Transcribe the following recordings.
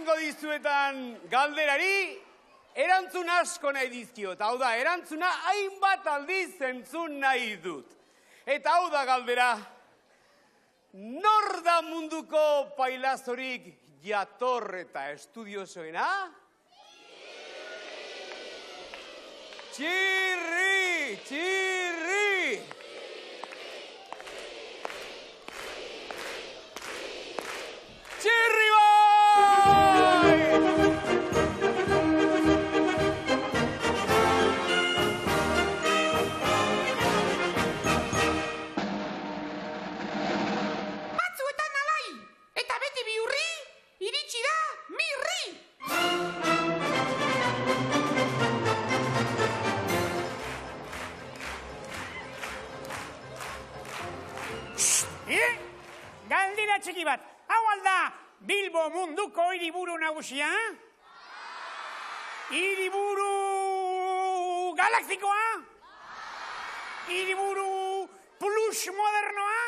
egingo dizuetan galderari, erantzun asko nahi dizkiot. Hau da, erantzuna hainbat aldiz entzun nahi dut. Eta hau da galdera, nor da munduko pailazorik jator eta estudiosoena? Txirri, txirri! Txirri bai! Batzuetan alai, eta beti bihurri, iritsi da mirri! Galdera txiki bat, hau alda Bilbo munduko hiriburu nagusia? Hiriburu galaktikoa? Hiriburu plus modernoa?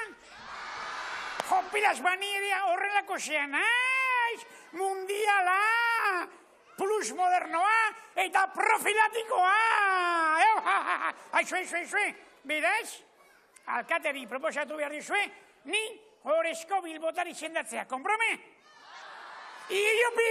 Jopilas bani ere horrelako zean, mundiala, plus modernoa eta profilatikoa! Aizue, beraz, alkateri proposatu behar dizue, ni Horezko Bilbotari sendatzea, konprome? Iopi!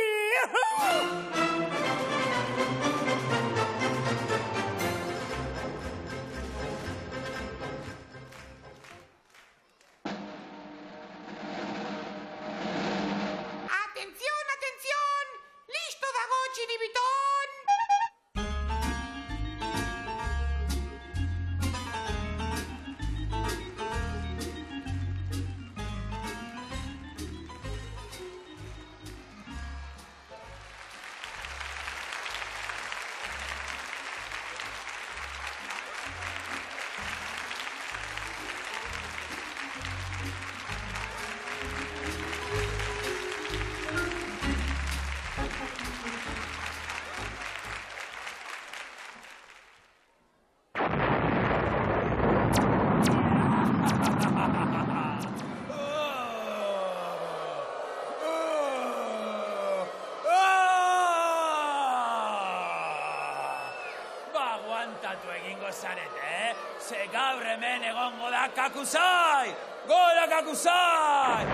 Atención, atención! Listo dago txiribiton! Ze gaur hemen egongo da Kakuzai! Gola Kakuzai!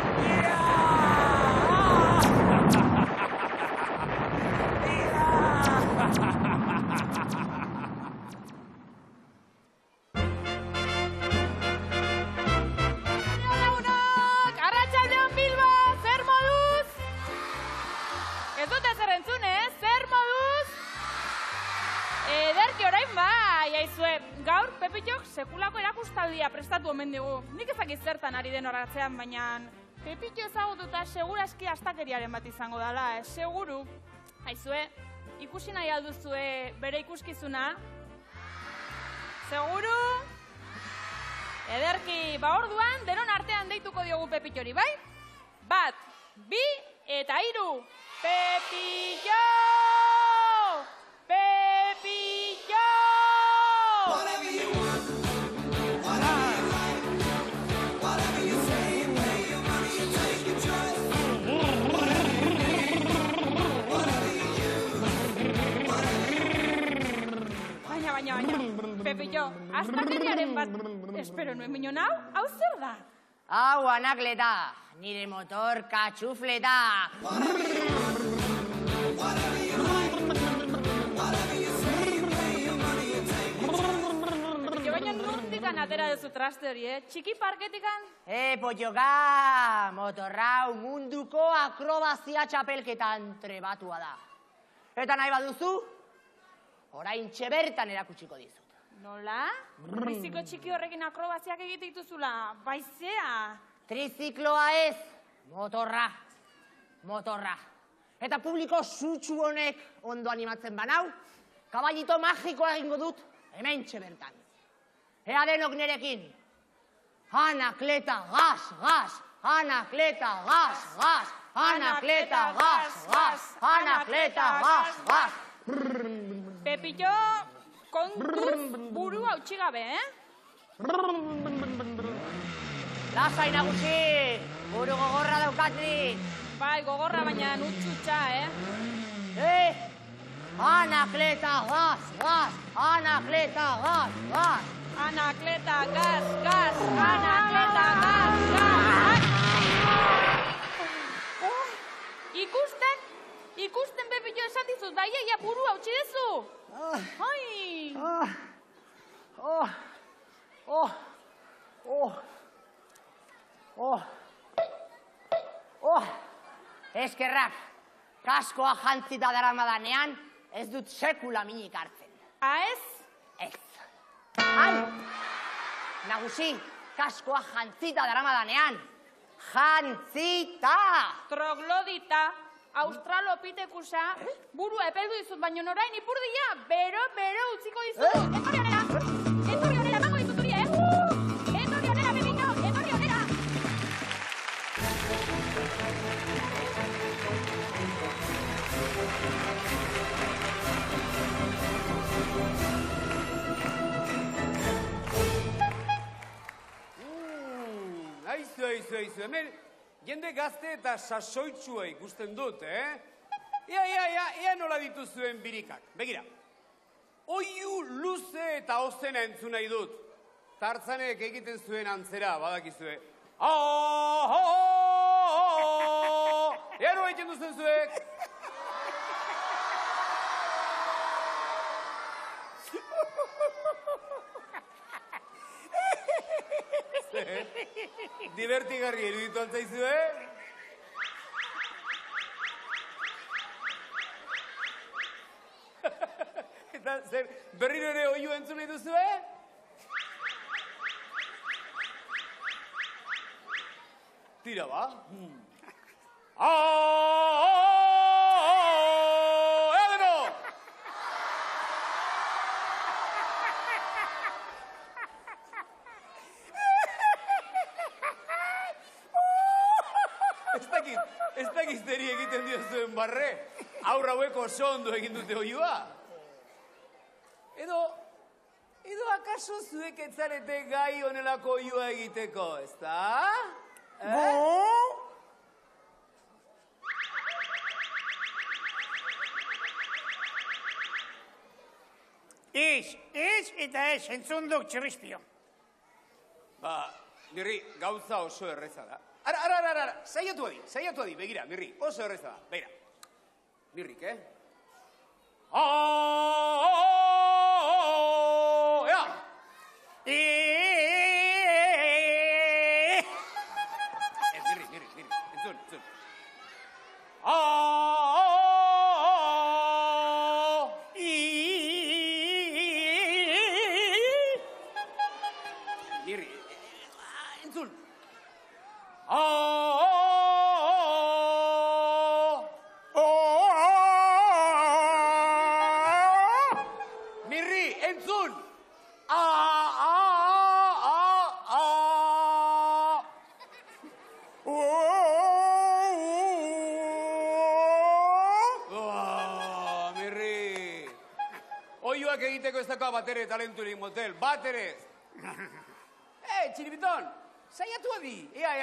Lagunok! Arratsaldeon Bilbo! Zer moduz? Ez dute zer entzun, Zer moduz? Ederki orain bai, aizue. Gaur, Pepitxok sekulako erakustaldia prestatu omen digu. Nik ezakiz zertan ari den horatzean, baina Pepitxo ezagututa seguraski astakeriaren bat izango dela, seguru. Aizue, ikusi nahi alduzue bere ikuskizuna? Seguru? Ederki, orduan, denon artean deituko diogu Pepitxori, bai? 1, 2 eta 3. Pepitxo! Pepitxo! Baina, Pepitxo, astakeriaren bat espero nuen minon hau zer da? Hau anakleta, nire motor katxufleta. Pepitxo, baina nondikan atera duzu traste hori, Txiki parketikan? Potxoka, motorrau munduko akrobazia txapelketan trebatua da. Eta nahi baduzu, orain bertan erakutsiko dizut. Nola? Biziko txiki horrekin akrobaziak egite dituzula, baizea? Trizikloa ez, motorra. Eta publiko sutsu honek ondo animatzen banau, kaballito magikoa egingo dut hemen bertan. Ea denok nerekin. Anakleta, gas, anakleta, gas, anakleta, gas. Pepitxo, kontuz buru hautsi gabe, Lasai nagusi, buru gogorra daukatri. Bai, gogorra baina utxutxa, Anakleta, gaz, gaz, Anakleta, gaz, gaz. Anakleta, gaz, gaz, Anakleta, gaz, gaz. Ikusten Pepillo esan dizut, bai, ia buru hautsi dezu. Ai! Eskerrak, kaskoa jantzita daramadanean, ez dut sekula minik hartzen. Ez? Ez. Ai! Nagusi, kaskoa jantzita daramadanean. Jantzita! Troglodita, australopitekusa, burua epeldu dizut, baina orain ipurdia, bero utziko dizut. Etorri honera, emango dizut hori, Etorri honera, Pepillo, etorri honera. Aizu, hemen jende gazte eta sasoitsua ikusten dut, Ea nola dituzuen birikak. Begira, oiu luze eta ozena entzun nahi dut. Tartzanek egiten zuen antzera, badakizue. Ea nola egiten duzen zuek? Divertigarri eruditu altzaizu, Eta zer, berriro ere oiu entzun nahi duzu, Tira, ba. Edeno! Ez dakiz zeri egiten diozuen barre, aurra haueko oso ondo egin dute oiua. Edo akaso zuek etzarete gai honelako oiua egiteko, ezta? Ez eta ez, entzun duk txirrizpio. Ba, nirri, gauza oso erreza da. Ara, saiatu adi, begira, nirri, oso erreza da, begira. Nirrik, ea! Nirri, entzun. Nirri, entzun. Mirri, entzun! Mirri! Oioak egiteko ez dakoa batere talenturik motel, batere! Txiribiton! Saiatu adi! Ea!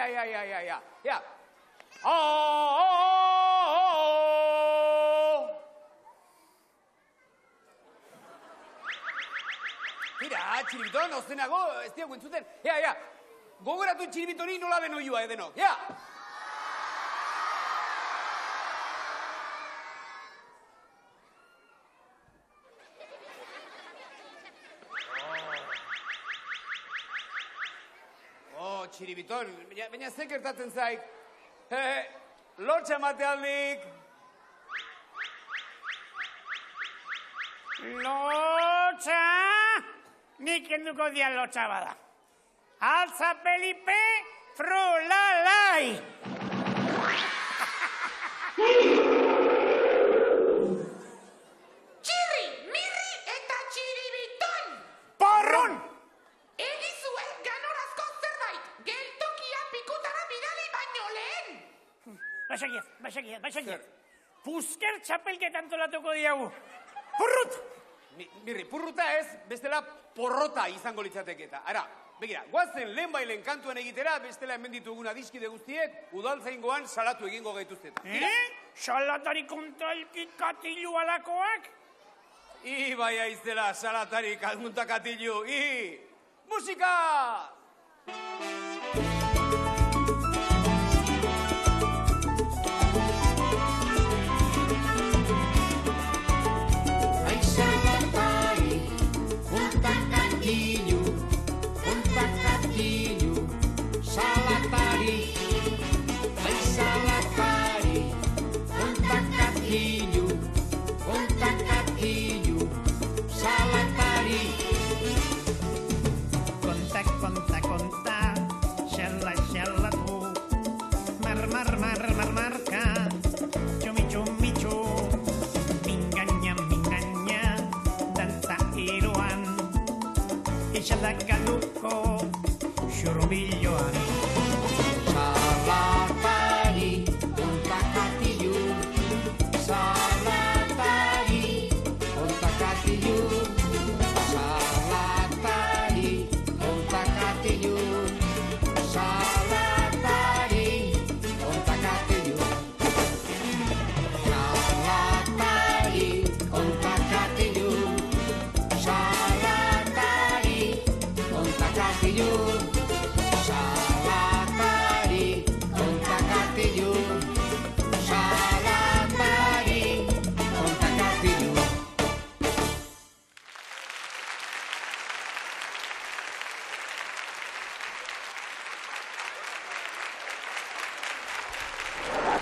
Tira, txiribiton, ozenago, ez diago entzuten. Ea! Gogoratu txiribitoni nola den oioa edenok, ea! Txiribiton, baina ze gertatzen zaik. Lotxa mate aldik. Lotxa! Nik enduko dian lotxa bada. Altza Felipe, frulalai! Txirri, mirri eta txiribiton! Porrun! Egizue ganorazko zerbait, geltokia pikutara bidali baino lehen! Basakiaz. Puzker txapelketan tolatuko diagu. Purrut! Mirri, purruta ez, bestela porrota izango litzateke eta. Ara, Begira, guazen lehen kantuan egitera, bestela hemen ditugun adiskide guztiek, udaltzaingoan salatu egingo gaituztet. Salatari kontra elkit katilu alakoak? Bai aizela, salatari kalmunta katilu, Musika! Xalakaduko xurbilloan. Salatari, konta katilu. Salatari, konta katilu. Salatari, konta katilu. Salatari, konta katilu. Salatari, konta katilu. Salatari, konta katilu. Salatari, konta katilu.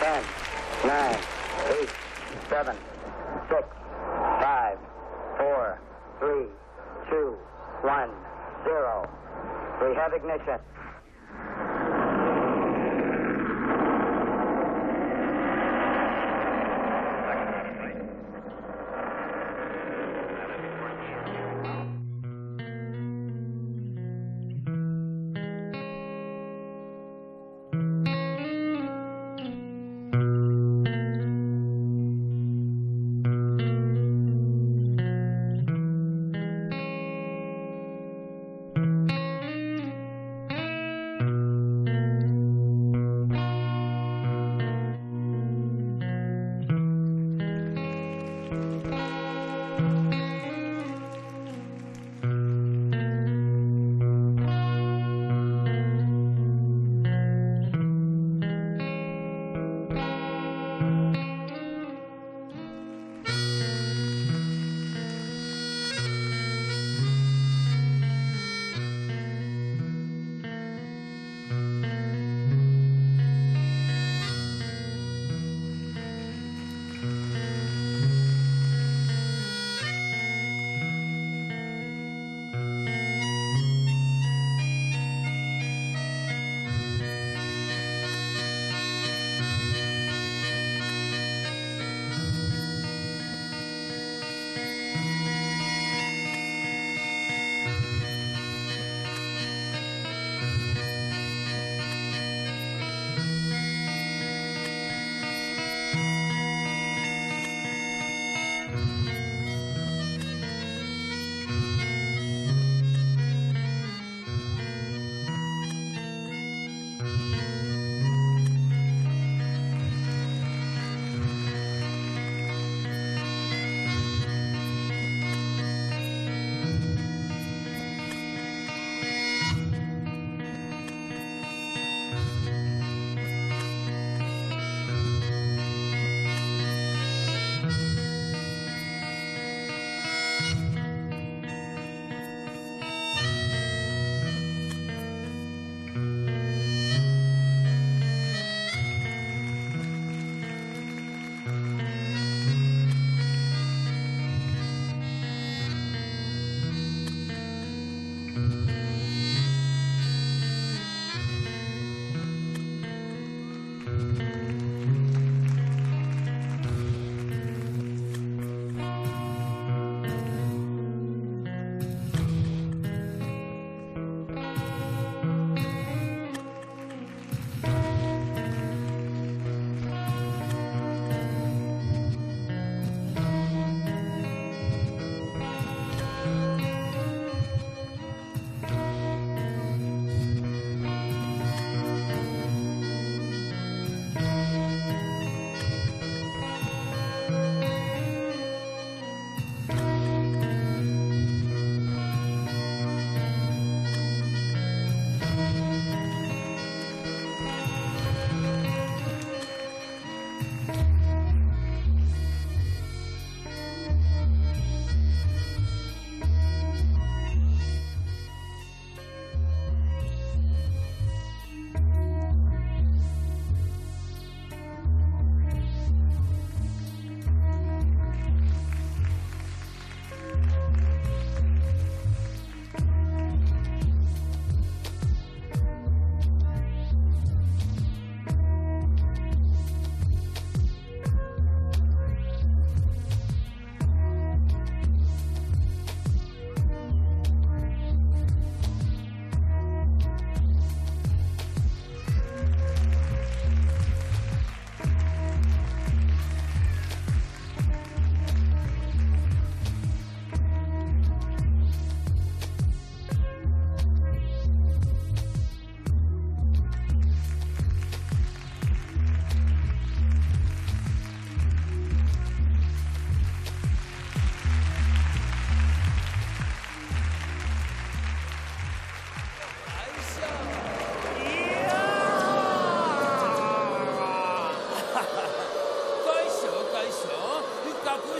Ten, 9, 8, 7, 6, 5, 4, 3, 2, 1, 0. We have ignition.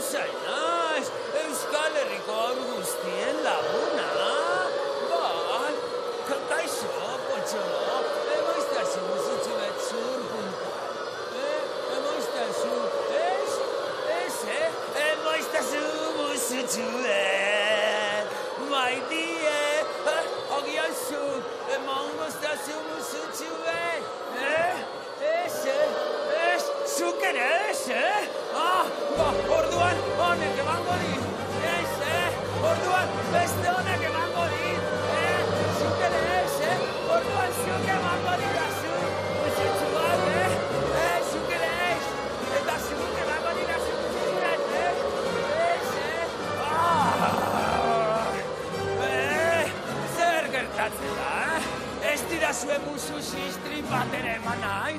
lasai naiz, Euskal Herriko haur guztien laguna. Bai, kaixo, Potxolo, emoiztazu musutxu betzur punta. Emoiztazu, emoiztazu musutxu maidie, ogiazu, emongoztazu musutxu zuk ere orduan honek emango dit. Orduan beste honek emango dit. Zuk ere orduan zuk emango ditazu. Musutxu bat, zuk ere eta zuk emango ditazu musutxu bat, zer gertatzen da, ez didazue musu zistri bat ere eman nahi,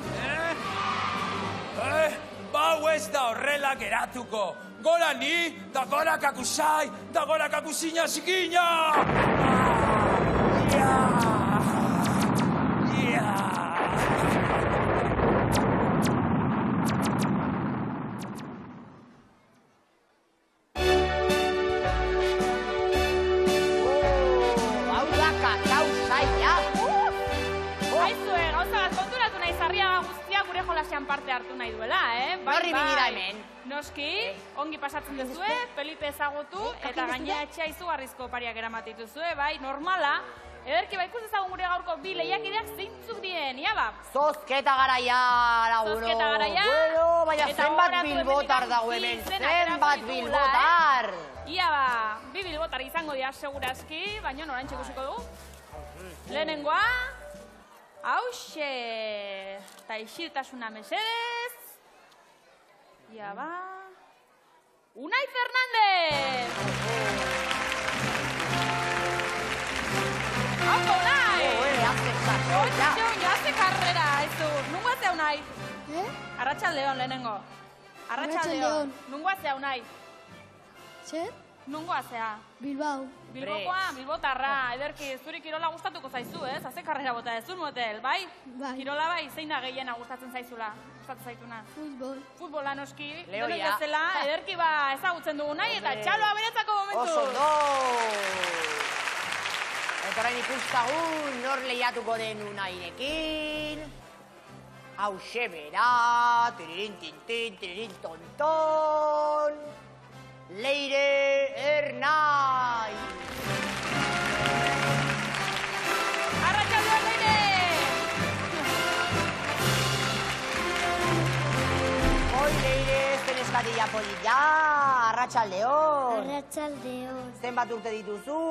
Bau ez da horrela geratuko. Gora ni, da gora kakusai, da gora kakusina zikina! parte hartu nahi duela, Norri binira hemen. Noski, ongi pasatzen duzue, Felipe ezagutu, eta gainea etxea izugarrizko opariak eramatituzue, bai, normala. Ederki, ikusi ezagun gure gaurko bi lehiakideak zeintzuk dien, ia ba? Zozketa garaia, laguno. Zozketa garaia. Bueno, baina zenbat bilbotar dago hemen, zenbat bilbotar. Ia ba, bi bilbotar izango dira segurazki, baina norantxe ikusiko dugu. Lehenengoa, hauxe, eta isiltasuna mesedez. Ia ba... Unai Fernández! Hauko, Unai! Haze karrera, ez du. Nungo azea, Unai? Arratxaldeon, lehenengo. Arratxaldeon. Nungo azea, Unai? Zer? Nungo azea? Bilbao. Bilbokoa, Bilbotarra, ederki, zuri kirola gustatuko zaizu, ez? Haze karrera bota ez du motel, bai? Bai. Kirola bai, zein da gehiena gustatzen zaizula? Gustatzen zaituna? Futbol. Futbola noski, Lehoia. denok bezala, ederki ba ezagutzen dugu nahi, eta txaloa beretzako momentu. Oso ondo! Eta orain ikustagun nor lehiatuko den Unairekin. Hauxe bera, tiririn tintin, tiririn tonton. Leire Ernai! Arratxaldeon, Leire! Oi, Leire, zeneskatila polilla, arratxaldeon! Arratxaldeon. Zenbat urte dituzu?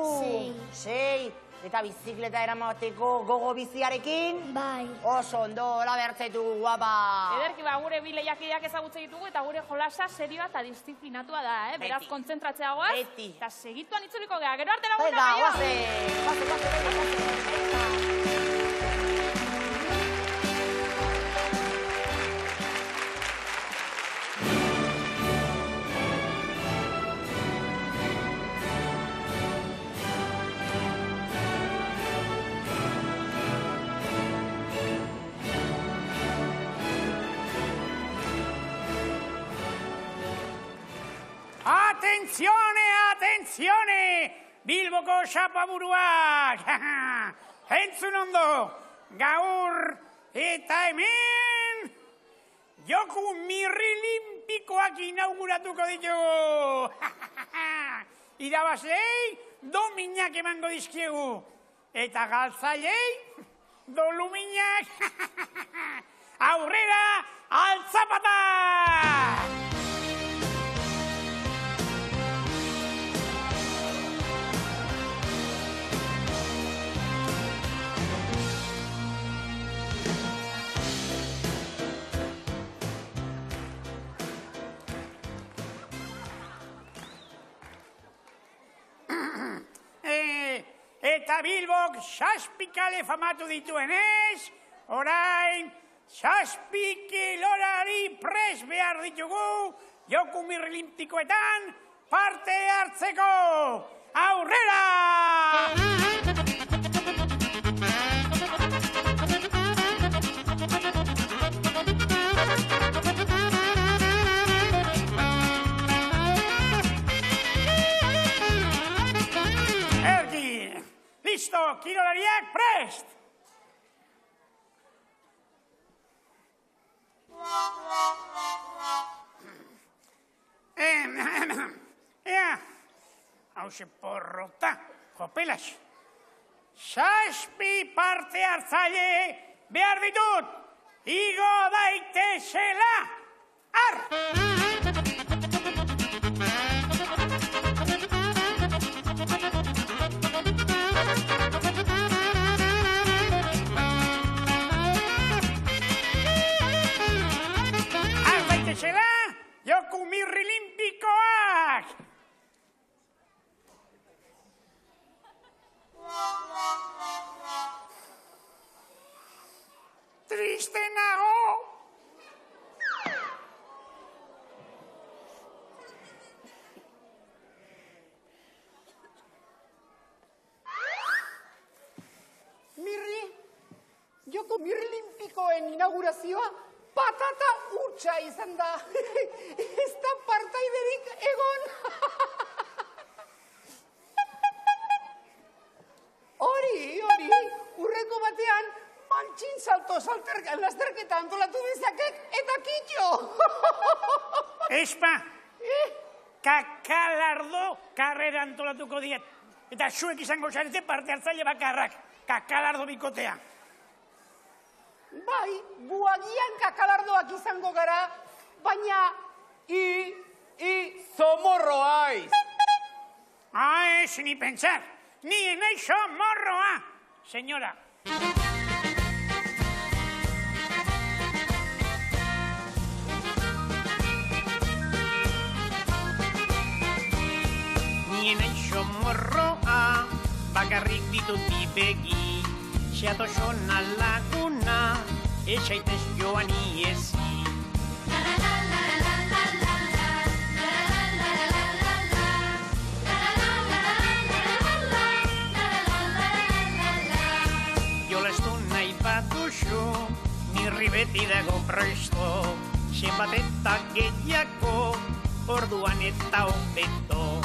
6. Eta bizikleta eramateko gogo biziarekin? Bai. Oso ondo, hola behartzetu, guapa! Ederki ba, gure bi lehiakideak ezagutze ditugu eta gure jolasa serioa eta disiplinatua da, Beraz, kontzentratzea goaz. Beti. Eta segituan itzuliko gea, gero arte laguna Venga, gaio! Atenzione, atenzione! Bilboko xapaburuak! Entzun ondo! Gaur eta hemen joku mirrilimpikoak inauguratuko ditugu! Irabazlei dominak emango dizkiegu. Eta galtzailei doluminak! Aurrera, altzapata! Eta Bilbok saspikale famatu dituenez, orain saspikilorari pres behar ditugu joku mirrilimpikoetan parte hartzeko. Aurrera! kirolariak prest! Ea, hause porrota, jopelas. 6 parte hartzaile behar ditut, igo daitezela, ar! Ar daitezela, joku mirri limpikoak! Triste nago! Joko mirlimpikoen inaugurazioa patata hutsa izan da. Ez da partaiderik egon. Hori, urreko batean mantxin salto lasterketa antolatu dezakek eta kitxo. Espa, kakalardo karrera antolatuko diet. Eta zuek izango zarete parte hartzaile bakarrak, kakalardo bikotea. Bai, guagian kakalardoak izango gara, baina... Zomorroaiz! Ez ni pensar, ni nahi somorroa, señora. Ni nahi somorroa, bakarrik ditut bibegi. Xeato xona laguna, etxaitez joan iezi. Jolestu nahi bat duzu, nirri beti dago presto. Zenbat eta gehiago, orduan eta hobeto.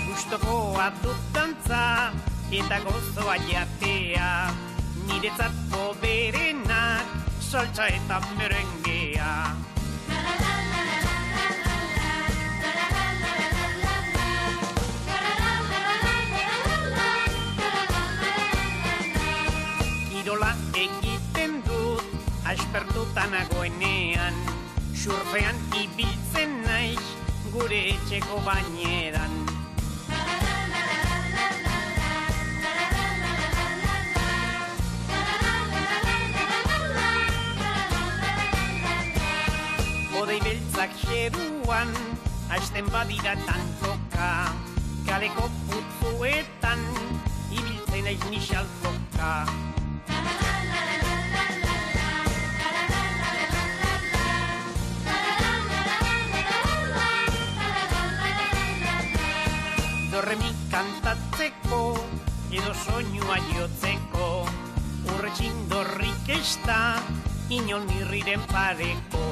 Gustokoa dut dantza eta gozoa jatea, niretzat hoberenak saltza eta merengea. Kirola egiten dut, aspertuta nagoenean, surfean ibiltzen naiz gure etxeko baineran. Odei beltzak xeruan, hasten badira tantoka, kaleko putzuetan, ibiltzen naiz nixaltoka. Dorremi kantatzeko, edo soinua jotzeko, urretxin dorrik ez da, inon irriren pareko.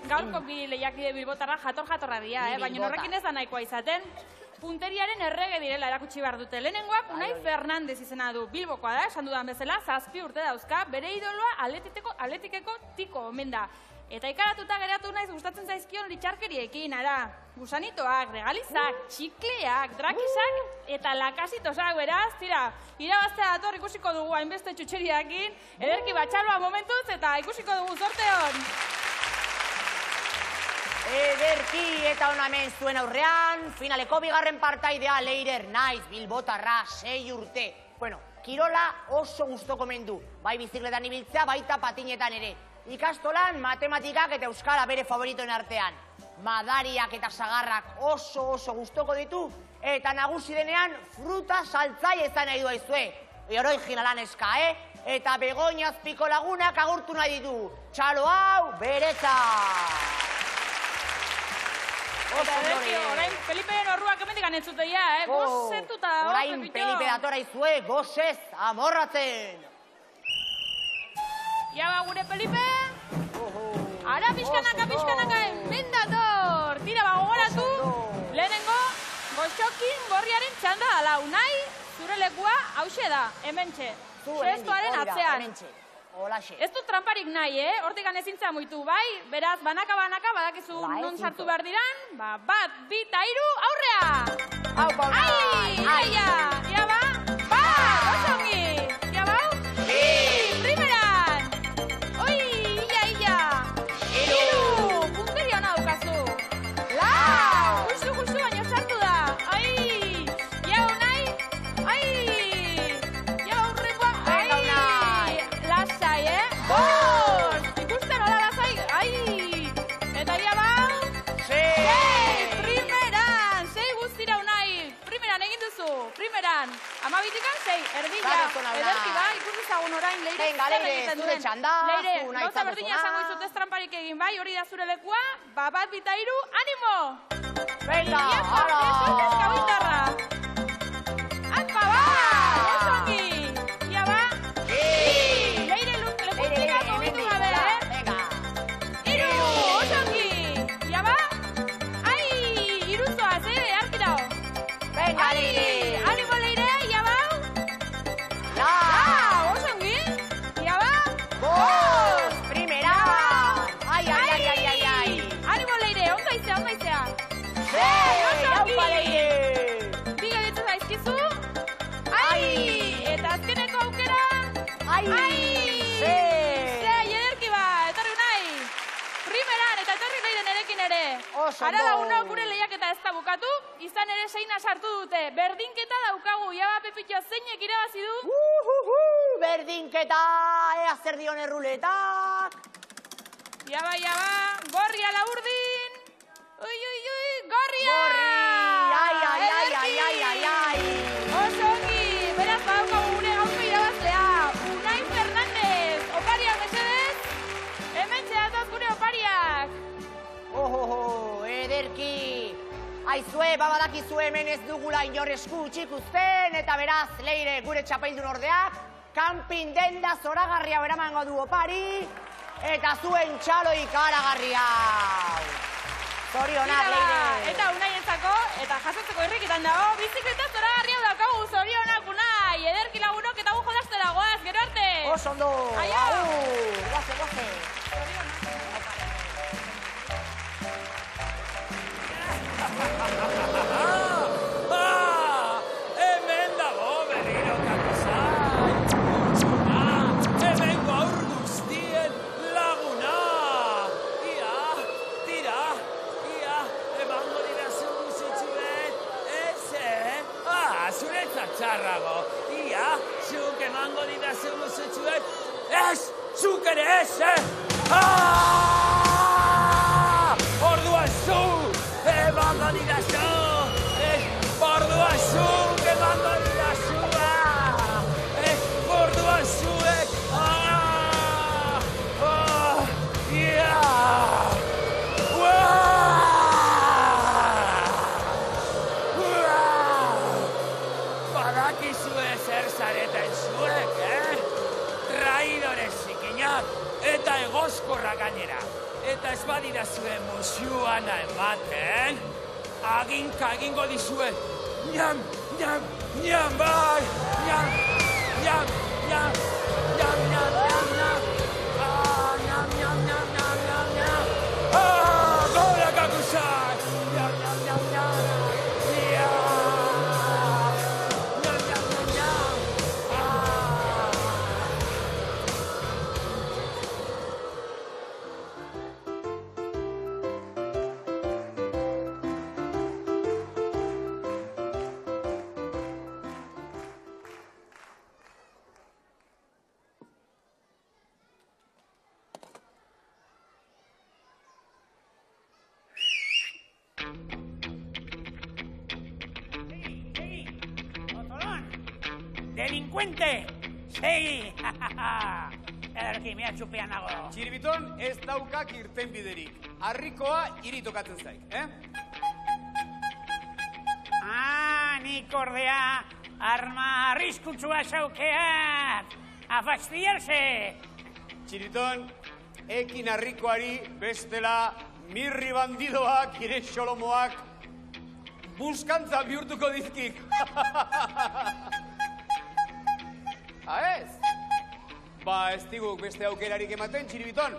Gaurko bi lehiakide bilbotarra jatorra dira, baina horrekin ez da nahikoa izaten. Punteriaren errege direla erakutsi behar dute. Lehenengoak Unai Fernandez izena du. Bilbokoa da, esan dudan bezala, 7 urte dauzka, bere idoloa atletikeko tiko omen da. Eta ikaratuta geratu naiz gustatzen zaizkion litxarkeriekin, ara. Gusanitoak, regalizak, txikleak, drakisak eta lakasitosak, beraz, tira, irabaztea dator ikusiko dugu hainbeste txutxeriakin, ederki batxaloa momentuz eta ikusiko dugu, zorte hon! Ederki eta hona hemen zuen aurrean, finaleko bigarren partaidea Leider naiz Bilbotarra 6 urte. Bueno, kirola oso gustoko mendu, bai bizikletan ibiltzea, baita patinetan ere. Ikastolan matematikak eta euskara bere favoritoen artean. Madariak eta sagarrak oso gustoko ditu, eta nagusi denean fruta saltzaile izan nahi du aizue. Originala neska, Eta Begoñazpiko lagunak agurtu nahi ditu. Txalo hau, beretzat! Eta Ederki, orain Feliperen horruak hemendik anetzuteia, gozetuta dago, orain Pepito. Felipe datora izue, gozez, amorratzen! Ja ba, gure Felipe? Ara, pixkanaka, hemen dator! Tira, ba, gogoratu, lehenengo, goxokin gorriaren txanda dala, unai, zure lekua hause da, hementxe. Sestoaren atzean. Ez du tramparik nahi, hortikan ezintza muitu, bai? Beraz, banaka, badakizu non sartu behar diran, bat, bi, eta hiru, aurrea! Ai, ia ba, bat, osongi! Ia ba, primeran! Oi, ia, hiru, punteri hona daukazu! Lau! Justu, baina sartu da! Ai, ia unai, ai! Ia aurrekoa, ai! Lasai, bost! Ikusten hola lasai, ai! Eta ia ba, primeran! 6 guztira unai! Primeran egin duzu, primeran! 12-tikan 6, erdila! Ederki ba, ikusizagun orain, Leire, zer egiten duen. Leire, gauza berdina esango izut ez tramparik egin, bai? Hori da zure lekua, bat, bita, hiru, animo! Venga, ara! Soltez kabindarra! Apa, ba! Osongi! Ia ba? Leire, lekutikak hobitu gabe, Hiru! Osongi! Ia ba? Ai! Iruzoaz, hartira! Venga, Leire! Animo, Leire, ia ba? Lau! Osongi! Ia ba? Bost! Primera! Ai! Animo, Leire, ondo izea! Aupa, Leire! Bi gelditu zaizkizu? Ai! Eta azkeneko aukera? Ai! Ederki ba, etorri nahi! Primeran, eta etorri nahi den erekin ere. Oso Ara ondo. lagunok gure lehiaketa ez da bukatu, izan ere seina sartu dute. Berdinketa daukagu, jaba Pepito zeinek irabazi du? Berdinketa, ea zer dion erruletak. Jaba, gorria laburdin. Ui, gorria! Ai! Oso ongi, beraz badaukagu gure gaurko irabazlea. Unai Fernandez, opariak mesedez? Hemen txedatoz gure opariak. Ederki! Aizue, babadakizue hemen ez dugula inor esku ikusten, eta beraz, Leire, gure txapeldun ordeak, kanpin denda zoragarria beramango du opari, eta zuen txalo ikaragarria. Zorionak, Leire! Eta unaientzako, eta jasotzeko irrikitan dago, bizikleta zoragarria daukagu, zorionak unai, ederki lagunok eta gu jolastera goaz, gero arte! Oso ondo! Aio! Guaze! Hemen dago berriro kakizai! Hemen gaur guztien laguna! Ia, tira, emango dira zuzutxuet, zuretzat txarrago. Ia, zuk emango dira zuzutxuet, zuk ere Orduan zu, emango dira zu! Orduan zuk emango dira zua! Orduan zuek! Badakizue zer zareten zuek, Traidore zikinak eta egoskorra gainera. Eta ez badira zuen musuana ematen, aginka egingo dizue. Ñam, bai! Ñam! Gora kakuzai! delincuente! Segi! Ederki, mea txupean nago. Txiribiton ez daukak irten biderik. Harrikoa hiri tokatzen zaik, Nik ordea arma arriskutsua zaukeat. A fastidiarse! Txiribiton, ekin harrikoari bestela mirri bandidoak, ire xolomoak, buskantza bihurtuko dizkik. Ez? Ba, ez diguk beste aukerarik ematen, Txiribiton.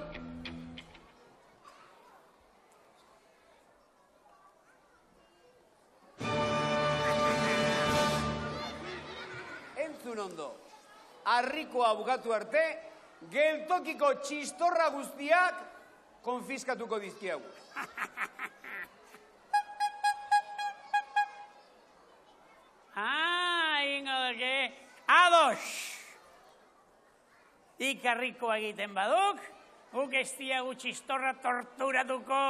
Entzun ondo, harrikoa bukatu arte, geltokiko txistorra guztiak konfiskatuko dizkiagu. Ingo duke, ados! Ikarrikoa egiten baduk, guk ez diagu txistorra torturatuko.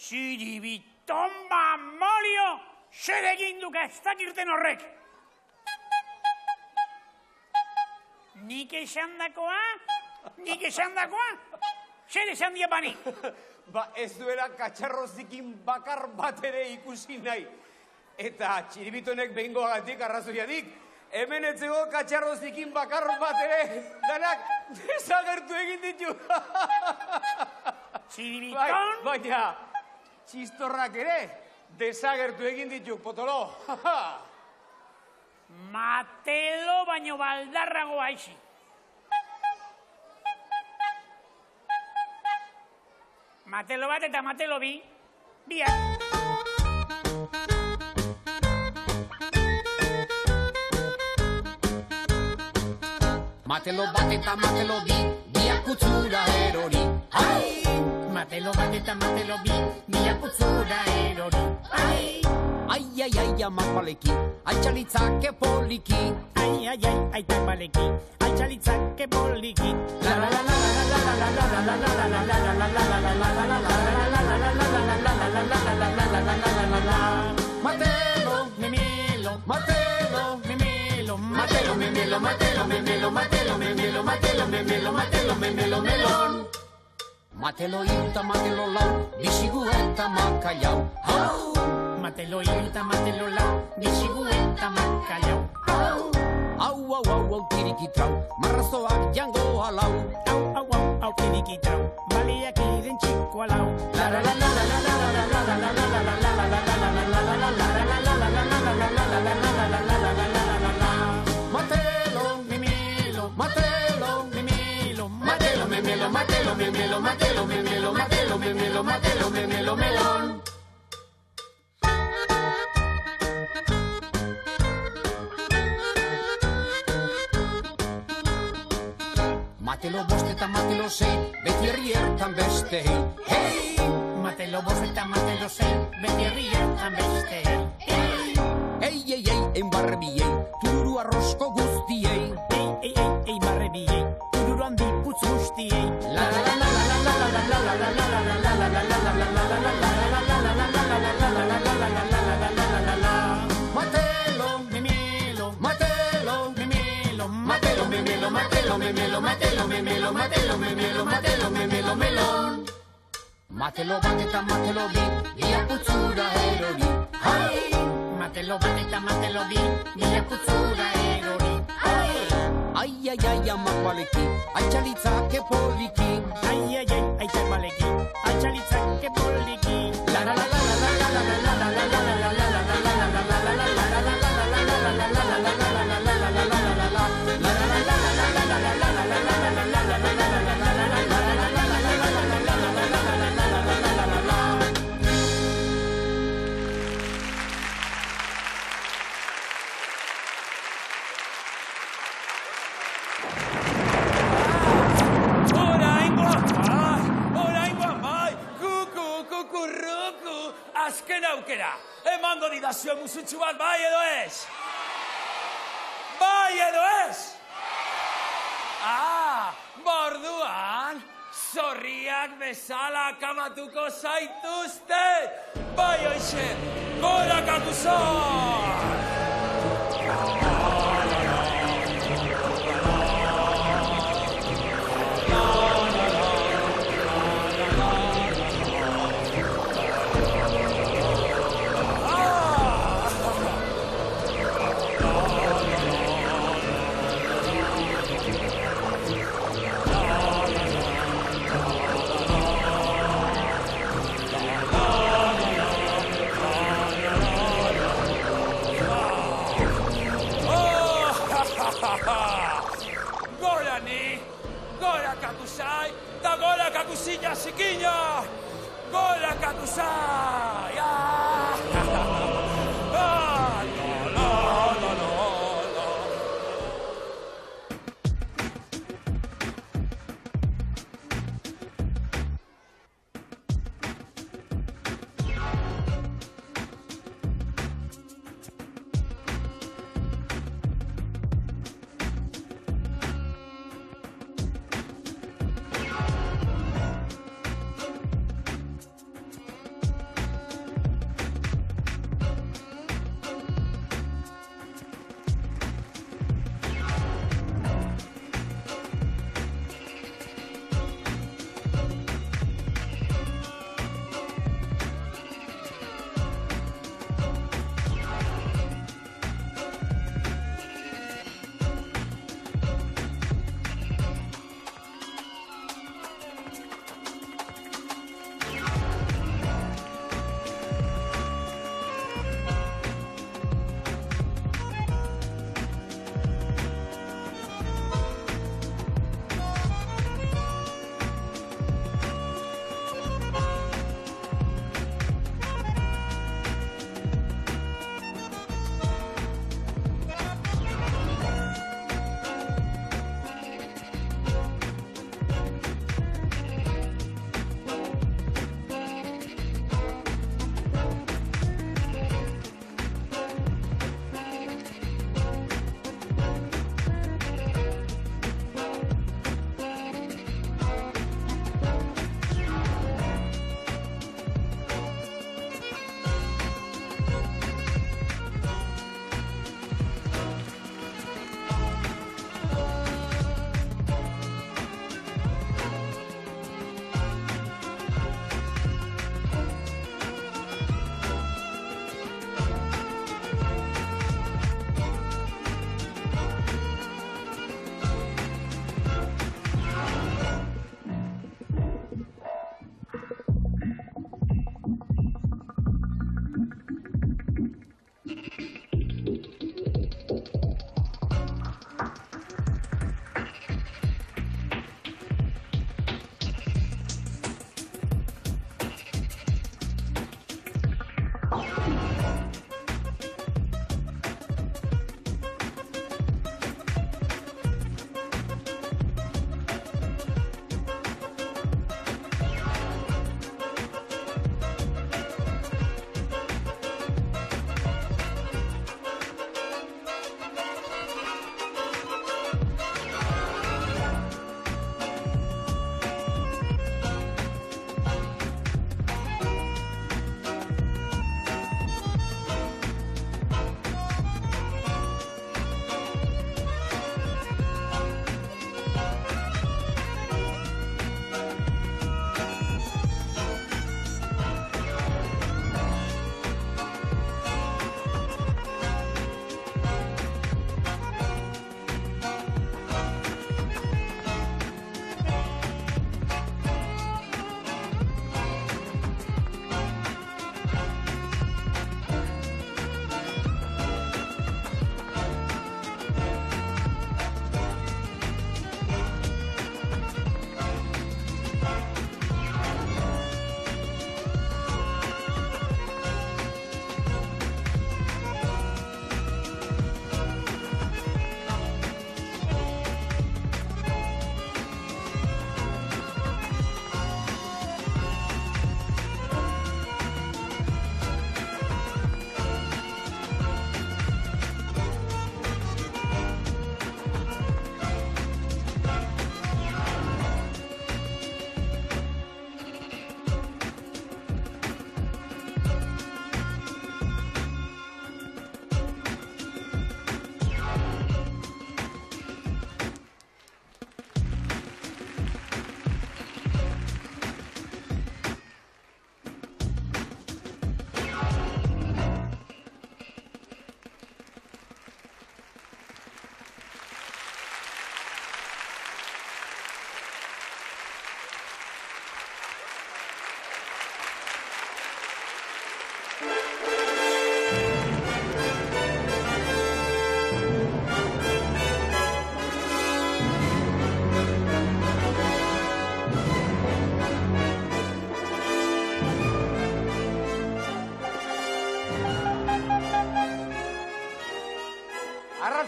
Txiribiton Molio, zer egin duk ez dakirten horrek? Nik esan dakoa? Zer esan diapanik? Ba, ez duela katxarrozikin bakar bat ere ikusi nahi. Eta Txiribitonek behingoagatik arrazoiadik, hemen etzego katxarrozikin bakar bat ere, danak desagertu egin ditu. Txiribiton? Baina, txistorrak ere, desagertu egin ditu, potolo. Matelo baino baldarrago aixi. Matelo bat eta matelo bi, biak. Matelo bat eta matelo bi, biak utzura erori. Matelo bat eta matelo bi, biak utzura erori. Ai, amapaleki, altxalitzake poliki. Ai, aitapaleki, altxalitzake poliki. La la la la la la la la la la la la la la la la la. Matelo, memelo, matelo, memelo, matelo, memelo, matelo, memelo, matelo, memelo, matelo, memelo, matelo, memelo, melon. Matelo ilta, matelo lau, bizigu eta makaiau. Matelo ilta, matelo lau, bizigu eta makaiau. Au, kirikitrau, marrazoak jango alau. Au, kirikitrau, baliak iren txiko alau. La la la la la la la la la la la la la la la la la Matelo, memelo, matelo, memelo, matelo, memelo, matelo, memelo, matelo, memelo, matelo, memelo, matelo, memelo, melon. Matelo bost eta matelo sei, beti herrietan beste. Hey! Matelo bost eta matelo sei, beti herrietan beste. Ei, enbarrebiei, tururu arrosko guztiei. Ei, barrebiei, tururu handi putz guztiei. La la la la la la la la la la la la la la la la la la la la. Matelo, memelo, matelo, memelo, matelo, memelo, matelo, memelo, matelo, memelo, melon. Matelo bat eta matelo bi, biak putzura erori. Matelo bat eta matelo bi, biak putzura erori. Ai, ai, ai, amakualeki, altxalitzake poliki. Ai, ai, ai, aitzabaleki, altxalitzake poliki. La la la la la la la la la la la la la la Azken aukera, emango didazue musutxu bat, bai edo ez? Bai edo ez? Borduan, zorriak bezala akamatuko zaituzte! Bai hoxe, gorak akuzor! Oh!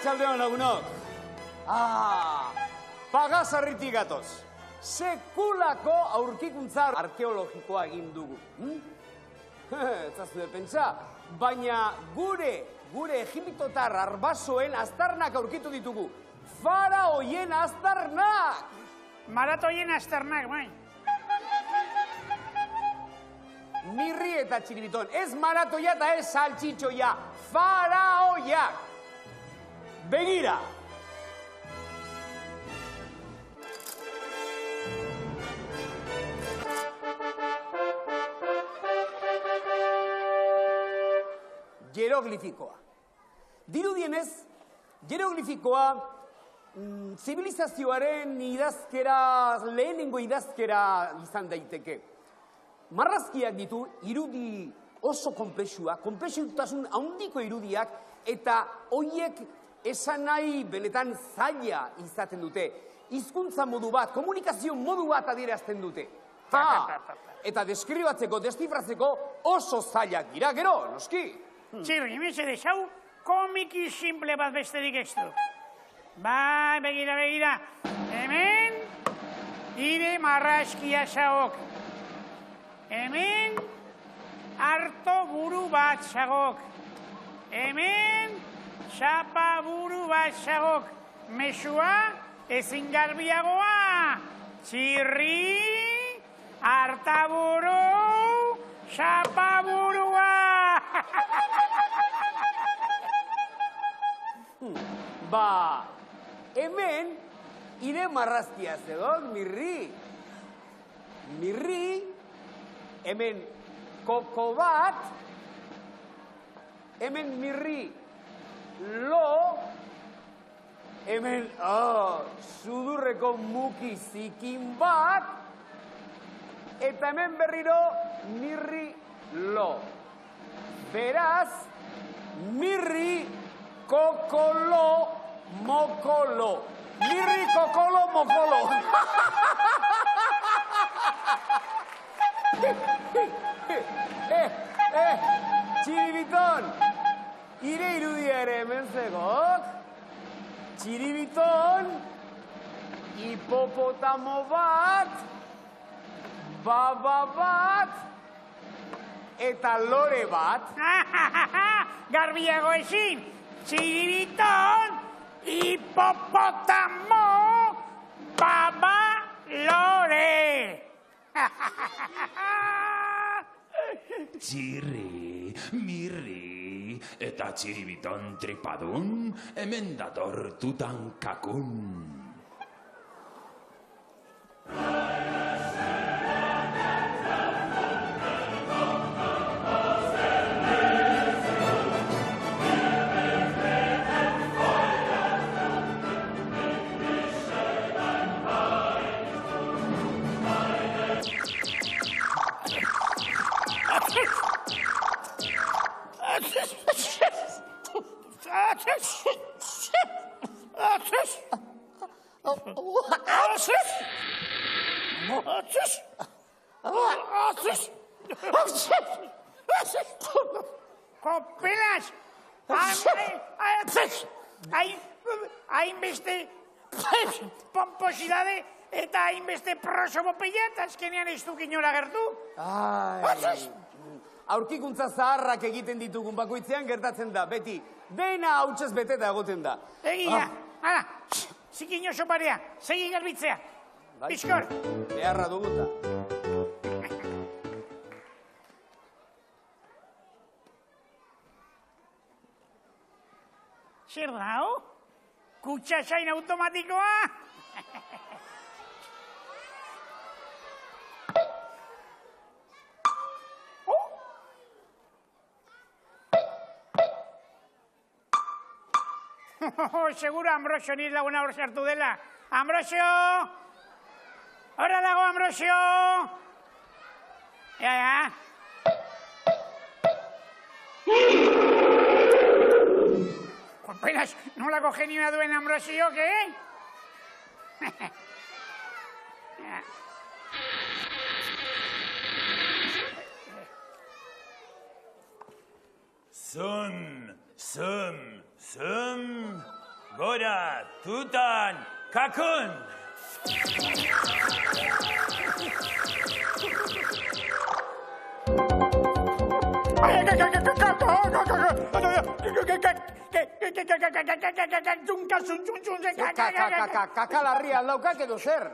Arratsaldeon lagunok. Pagasarritik gatoz. Sekulako aurkikuntza arkeologikoa egin dugu. Etzazue pentsa, baina gure egiptotar arbasoen aztarnak aurkitu ditugu. Faraoien aztarnak! Maratoien aztarnak, bai. Mirri eta txiribiton, ez maratoia eta ez saltxitxoia, faraoiak! Begira! Jeroglifikoa. Dirudienez, jeroglifikoa zibilizazioaren lehenengo idazkera izan daiteke. Marrazkiak ditu irudi oso konplexutasun handiko irudiak, eta hoiek esan nahi benetan zaila izaten dute. Hizkuntza modu bat, komunikazio modu bat adierazten dute. Eta deskribatzeko, destifratzeko oso zailak dira, gero, noski. Txirri, mesedez, hau komiki simple bat besterik ez du. Bai, begira. Hemen, ire marrazkia zagok. Hemen, harto buru bat zagok. Hemen, txapa buru bat zagok. Mesua, ezin garbiagoa. Txirri, hartaburu, txapa burua. Hemen, ire marrazkia zegoen, mirri. Mirri, hemen koko bat, hemen mirri lo, hemen sudurreko muki zikin bat, eta hemen berriro mirri lo. Beraz, mirri kokolo mokolo. Mirri kokolo mokolo. Txiribiton, ire irudia ere hemen zegok. Txiribiton, hipopotamo bat, baba bat, eta lore bat. Garbiago ezin, txiribiton, hipopotamo, baba, lore. Txirri, mirri, eta txiribiton tripadun, hemen dator Tutankakun. Kopelas! Hainbeste pomposidade eta hainbeste prosopopilla, eta azkenean ez duk inora gertu. Aurkikuntza zaharrak egiten ditugun bakoitzean gertatzen da, beti. Dena hautsez beteta egoten da. Egia, hala, zikin oso parea, segi garbitzea. Bizkor. Beharra duguta. Zer da, hau? Kutxasain automatikoa? Seguro Ambrosio nire laguna hor sartu dela. Ambrosio! Horra dago, Ambrosio! Ja. Apenas nolako genioa duen Ambrosio, ke? Gora, Tutan, Kakun! Kakalarria aldaukak edo zer?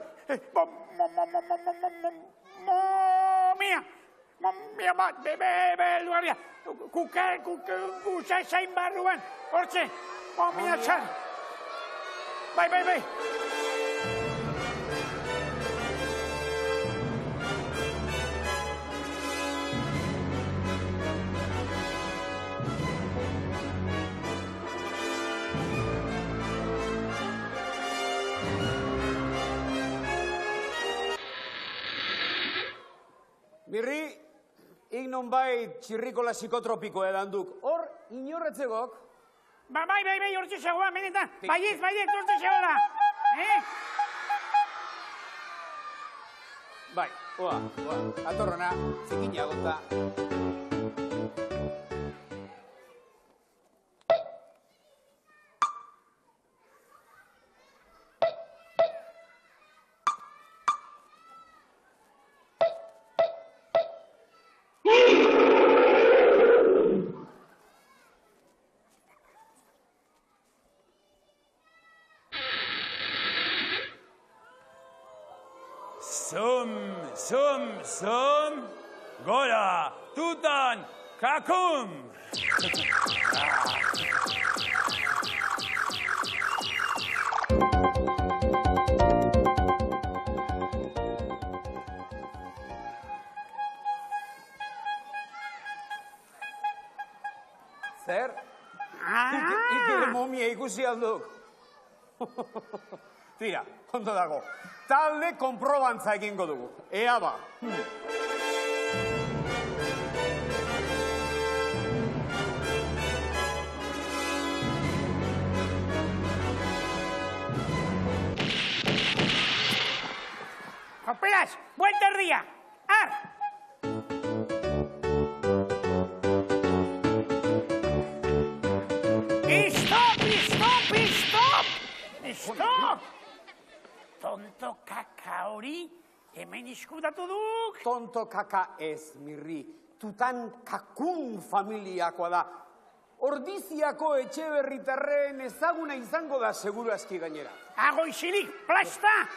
Momia! Momia bat, beluaria! Kusa zain barruan, hortze! Momia txar! Bai! Mirri, ik nonbait txirrikola psikotropikoa edan duk. Hor, inorretzegok? Bai, hortze zegoa, benetan. Baiet, hortze zegoela. Bai, oa, atorrona, zikina gota. Sum, Gora, Tutan, Kakum! Zer? Ikire momia ikusi alduk. Tira, ondo dago. Talde konprobantza egingo dugu. Ea ba. Copelas, vuelta herria! Ar! Stop! Tonto kaka hori hemen iskudatu duk? Tonto kaka ez, Mirri. Tutankamon familiakoa da. Ordiziako Etxeberritarren ezaguna izango da seguru aski gainera. Ago isilik, plasta!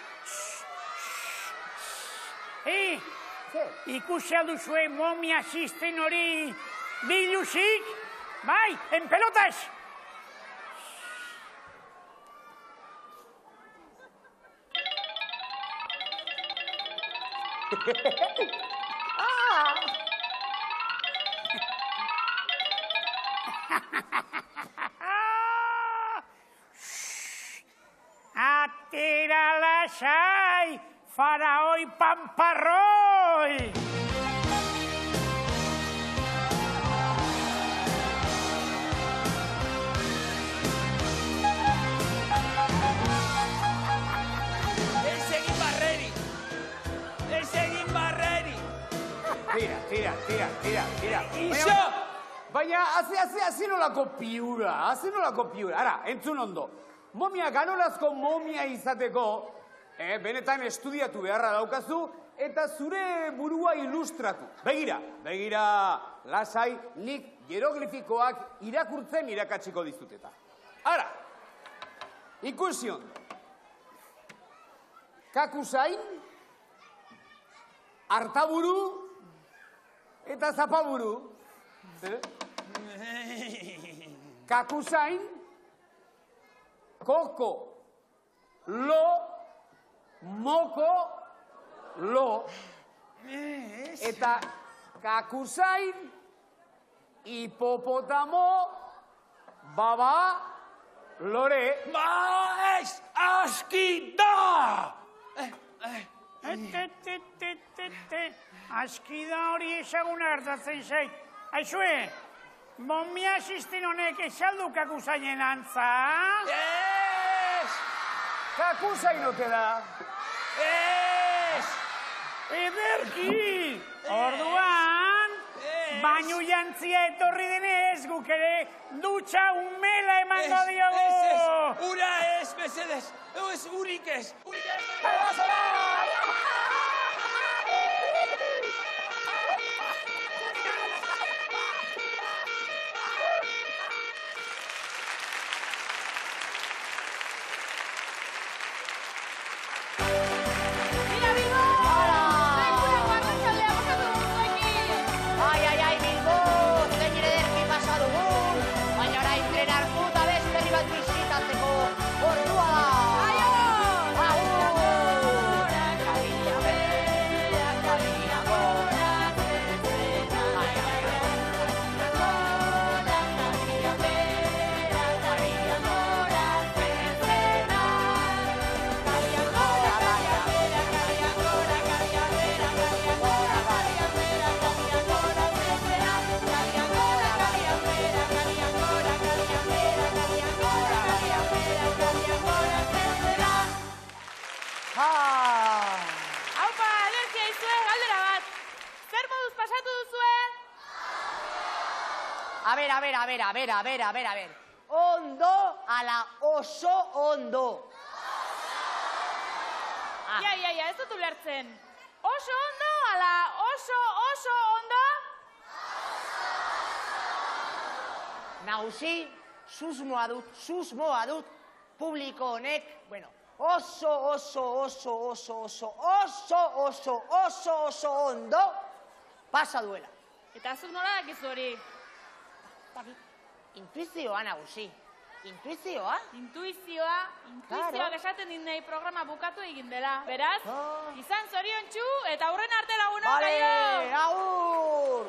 Ikusi alduzue momia xisten hori bilusik? Bai, en pelotas! Atera lasai, faraoi pamparroi! Tira. Baina, hazi nolako piura. Ara, entzun ondo. Momia ganolazko momia izateko, benetan estudiatu beharra daukazu, eta zure burua ilustratu. Begira, lasai, nik hieroglifikoak irakurtzen irakatsiko dizuteta. Ara, ikusi ondo. Kakusain, artaburu, eta zapaburu. Kakusain, koko, lo, moko, lo. Eta kakusain, hipopotamo, baba, lore. Ez aski da! Aski da hori ezaguna hartatzen zait. Aizue, momia xisten honek esaldu kakusainen antza? Ez! Kakusain ote da? Ez! Ederki! Orduan, bainu jantzia etorri denez, mesedez guk ere dutxa umela emango diogu. Ez, ura ez, mesedez. Ez, urik ez. Ai, Bilbo, zein ederki pasa dugun, baina orain tren hartu eta beste herri bat bisitatzeko ordua da. Haupa, alergia izue, galdera bat. Zer moduz pasatu duzue? A ber. Ondo ala oso ondo. Ia, ez dut ulertzen. Oso ondo ala oso ondo? Nagusi, susmoa dut, publiko honek, oso ondo pasa duela. Eta zuk nola dakizu hori? Intuizioa, nagusi. Intuizioa? Intuizioak esaten dit nahi programa bukatu egin dela. Beraz, izan zoriontsu eta aurren arte laguna. Bale, agur!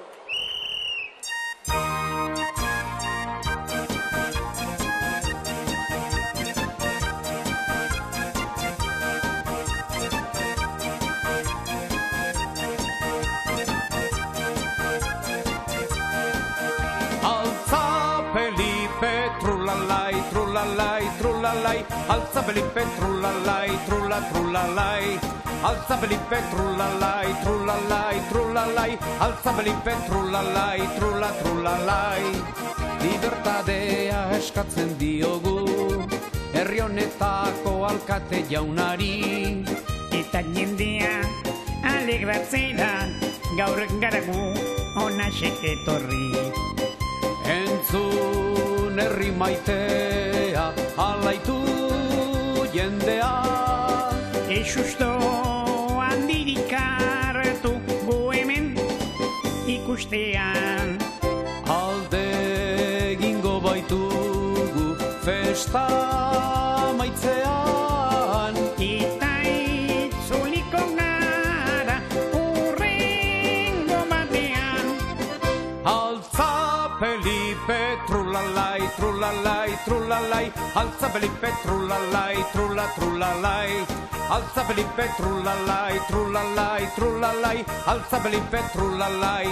Alza Felipe, trulalai, trulalai. Alza Felipe, trulalai, trulalai. Alza Felipe, trulalai. Libertadea eskatzen diogu, herri honetako alkate jaunari. Eta jendea alegratzera, gaur garagu ona etorri. Entzun herri maitea, alaitu jendea. Esusto handirik hartu gu hemen ikustean. Alde egingo baitugu festa maitzean. Eta itzuliko gara urrengo batean. Altza Felipe, trulalai. Alza Felipe, trulalai. Alza Felipe, trulalai. Alza Felipe, trulalai.